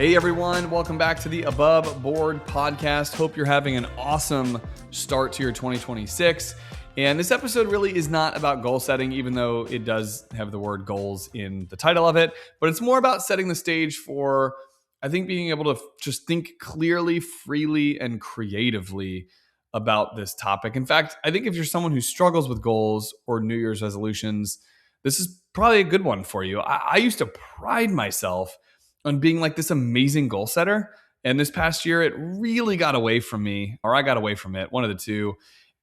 Hey everyone, welcome back to the Above Board podcast. Hope you're having an awesome start to your 2026. And this episode really is not about goal setting, even though it does have the word goals in the title of it, but it's more about setting the stage for, I think, being able to just think clearly, freely, and creatively about this topic. In fact, I think if you're someone who struggles with goals or New Year's resolutions, this is probably a good one for you. I used to pride myself on being like this amazing goal setter. And this past year, it really got away from me, or I got away from it, one of the two.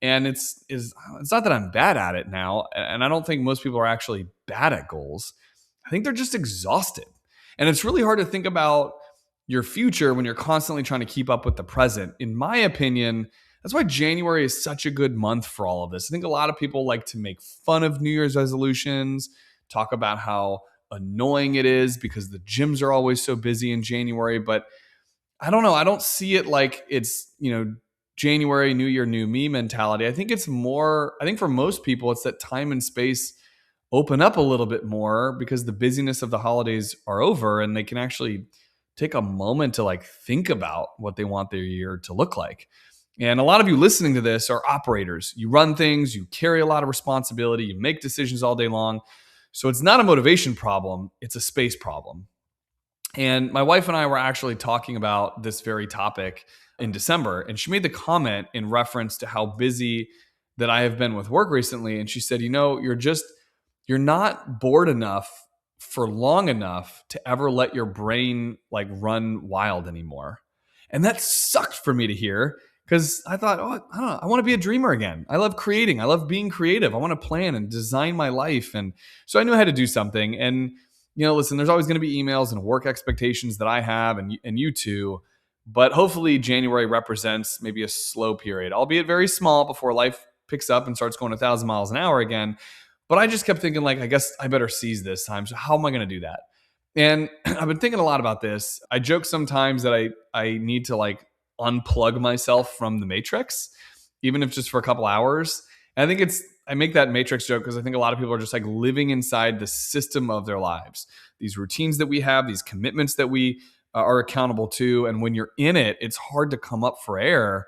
And it's not that I'm bad at it now. And I don't think most people are actually bad at goals. I think they're just exhausted. And it's really hard to think about your future when you're constantly trying to keep up with the present. In my opinion, that's why January is such a good month for all of this. I think a lot of people like to make fun of New Year's resolutions, talk about how annoying it is because the gyms are always so busy in January. But I don't know. I don't see it like it's, January, New Year, new me mentality. I think it's more, I think for most people, it's that time and space open up a little bit more because the busyness of the holidays are over and they can actually take a moment to like think about what they want their year to look like. And a lot of you listening to this are operators. You run things, you carry a lot of responsibility, you make decisions all day long. So it's not a motivation problem, it's a space problem. And my wife and I were actually talking about this very topic in December. And she made the comment in reference to how busy that I have been with work recently. And she said, you're not bored enough for long enough to ever let your brain like run wild anymore. And that sucked for me to hear because I thought, I don't know, I want to be a dreamer again. I love creating. I love being creative. I want to plan and design my life. And so I knew I had to do something. And, listen, there's always going to be emails and work expectations that I have and you too. But hopefully January represents maybe a slow period, albeit very small before life picks up and starts going 1,000 miles an hour again. But I just kept thinking like, I guess I better seize this time. So how am I going to do that? And I've been thinking a lot about this. I joke sometimes that I need to like unplug myself from the matrix, even if just for a couple hours. And I make that matrix joke because I think a lot of people are just like living inside the system of their lives, these routines that we have, these commitments that we are accountable to. And when you're in it, it's hard to come up for air.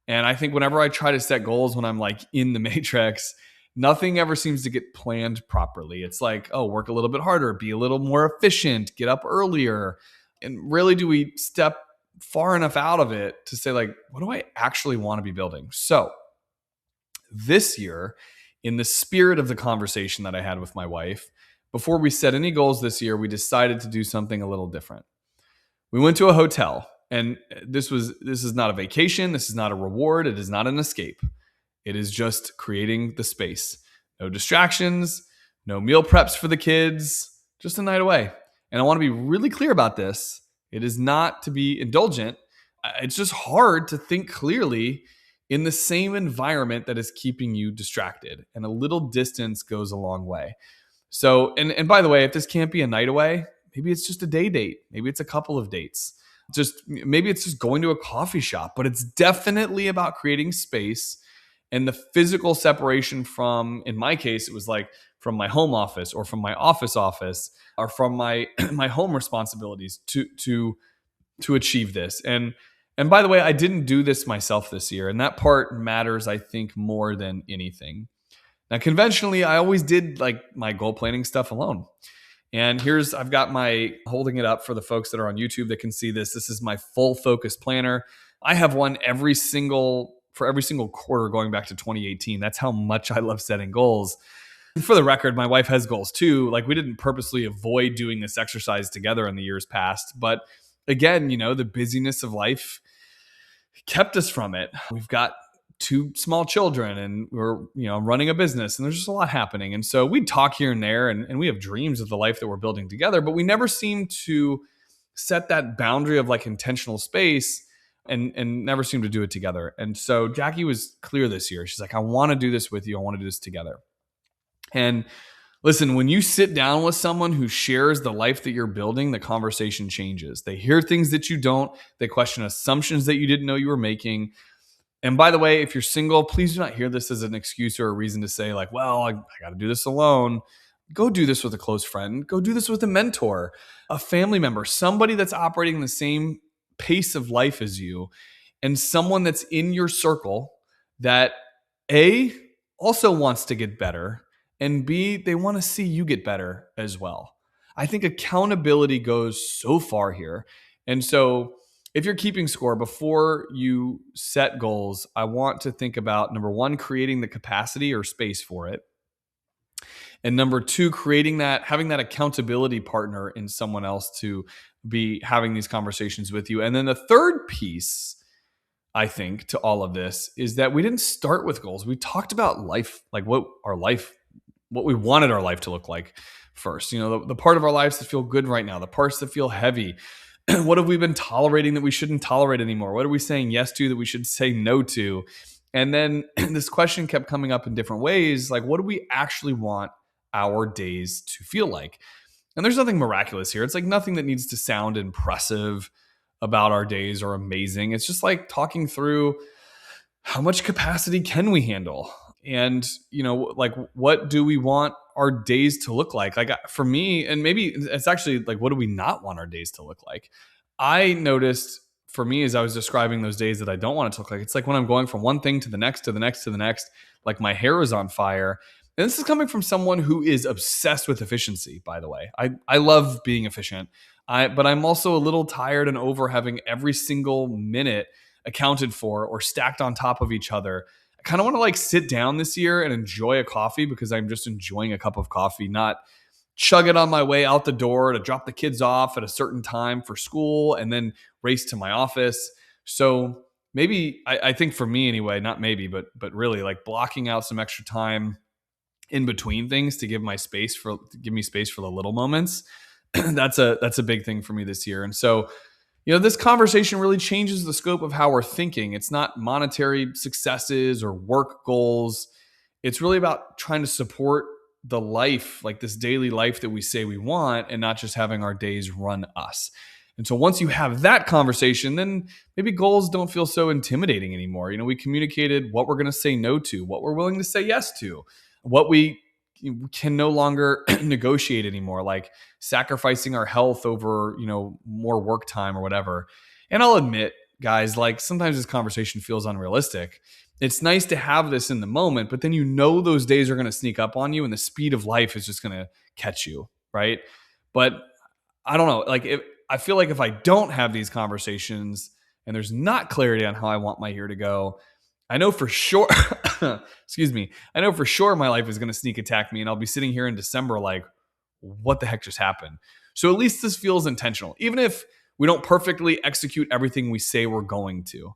And I think whenever I try to set goals when I'm like in the matrix, nothing ever seems to get planned properly. It's like, work a little bit harder, be a little more efficient, get up earlier. And really, do we step far enough out of it to say like, what do I actually want to be building? So this year, in the spirit of the conversation that I had with my wife, before we set any goals this year, we decided to do something a little different. We went to a hotel, and this is not a vacation. This is not a reward. It is not an escape. It is just creating the space. No distractions, no meal preps for the kids, just a night away. And I want to be really clear about this. It is not to be indulgent. It's just hard to think clearly in the same environment that is keeping you distracted. And a little distance goes a long way. So, and by the way, if this can't be a night away, maybe it's just a day date. Maybe it's a couple of dates. Maybe it's just going to a coffee shop, but it's definitely about creating space and the physical separation from, in my case, it was like from my home office or from my office or from my my home responsibilities to achieve this. And by the way, I didn't do this myself this year, and that part matters, I think, more than anything. Now, conventionally, I always did like my goal planning stuff alone. And I've got holding it up for the folks that are on YouTube that can see this. This is my full focus planner. I have one for every single quarter going back to 2018. That's how much I love setting goals. And for the record, my wife has goals too. Like, we didn't purposely avoid doing this exercise together in the years past. But again, the busyness of life kept us from it. We've got 2 small children and we're, running a business and there's just a lot happening. And so we talk here and there and we have dreams of the life that we're building together, but we never seem to set that boundary of like intentional space and never seem to do it together. And so Jackie was clear this year. She's like, I want to do this with you. I want to do this together. And listen, when you sit down with someone who shares the life that you're building, the conversation changes. They hear things that you don't. They question assumptions that you didn't know you were making. And by the way, if you're single, please do not hear this as an excuse or a reason to say like, well, I got to do this alone. Go do this with a close friend. Go do this with a mentor, a family member, somebody that's operating the same pace of life as you, and someone that's in your circle that A, also wants to get better, and B, they want to see you get better as well. I think accountability goes so far here. And so if you're keeping score before you set goals, I want to think about number one, creating the capacity or space for it. And number two, having that accountability partner in someone else to be having these conversations with you. And then the third piece, I think, to all of this is that we didn't start with goals. We talked about life, like what we wanted our life to look like first. The part of our lives that feel good right now, the parts that feel heavy. What have we been tolerating that we shouldn't tolerate anymore? What are we saying yes to that we should say no to? And then this question kept coming up in different ways. Like, what do we actually want our days to feel like? And there's nothing miraculous here. It's like nothing that needs to sound impressive about our days or amazing. It's just like talking through how much capacity can we handle? And, like, what do we want our days to look like? Like, for me, and maybe it's actually like, what do we not want our days to look like? I noticed for me, as I was describing those days that I don't want it to look like, it's like when I'm going from one thing to the next, to the next, to the next, like my hair is on fire. And this is coming from someone who is obsessed with efficiency, by the way. I love being efficient, but I'm also a little tired and over having every single minute accounted for or stacked on top of each other. I kind of want to like sit down this year and enjoy a coffee because I'm just enjoying a cup of coffee, not chug it on my way out the door to drop the kids off at a certain time for school and then race to my office. So maybe, I think for me anyway, not maybe, but really like blocking out some extra time in between things to give me space for the little moments. That's a big thing for me this year. And so, this conversation really changes the scope of how we're thinking. It's not monetary successes or work goals. It's really about trying to support the life, like this daily life that we say we want, and not just having our days run us. And so once you have that conversation, then maybe goals don't feel so intimidating anymore. We communicated what we're going to say no to, what we're willing to say yes to, what we can no longer negotiate anymore, like sacrificing our health over, more work time or whatever. And I'll admit, guys, like sometimes this conversation feels unrealistic. It's nice to have this in the moment, but then those days are going to sneak up on you and the speed of life is just going to catch you, right? But I don't know, like I feel like if I don't have these conversations and there's not clarity on how I want my year to go, I know for sure, excuse me, I know for sure my life is going to sneak attack me and I'll be sitting here in December like, what the heck just happened? So at least this feels intentional, even if we don't perfectly execute everything we say we're going to.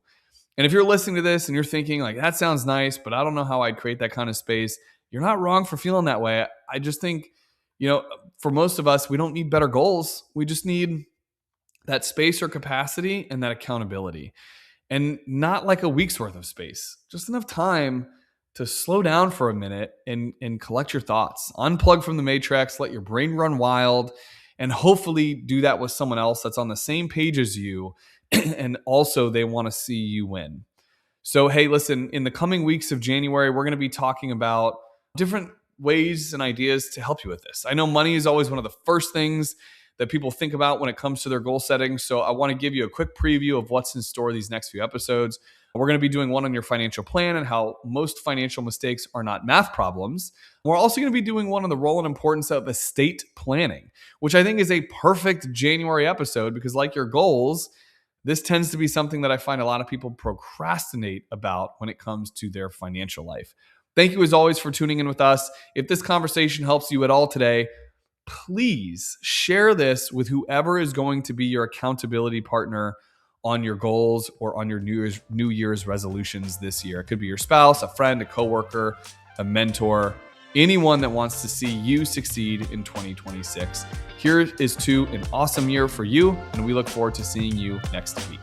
And if you're listening to this and you're thinking like, that sounds nice, but I don't know how I'd create that kind of space, you're not wrong for feeling that way. I just think, for most of us, we don't need better goals. We just need that space or capacity and that accountability. And not like a week's worth of space, just enough time to slow down for a minute and collect your thoughts, unplug from the matrix, let your brain run wild, and hopefully do that with someone else that's on the same page as you. And also they want to see you win. So, hey, listen, in the coming weeks of January, we're going to be talking about different ways and ideas to help you with this. I know money is always one of the first things that people think about when it comes to their goal setting. So I want to give you a quick preview of what's in store these next few episodes. We're going to be doing one on your financial plan and how most financial mistakes are not math problems. We're also going to be doing one on the role and importance of estate planning, which I think is a perfect January episode because like your goals, this tends to be something that I find a lot of people procrastinate about when it comes to their financial life. Thank you as always for tuning in with us. If this conversation helps you at all today, please share this with whoever is going to be your accountability partner on your goals or on your New Year's resolutions this year. It could be your spouse, a friend, a coworker, a mentor, anyone that wants to see you succeed in 2026. Here is to an awesome year for you, and we look forward to seeing you next week.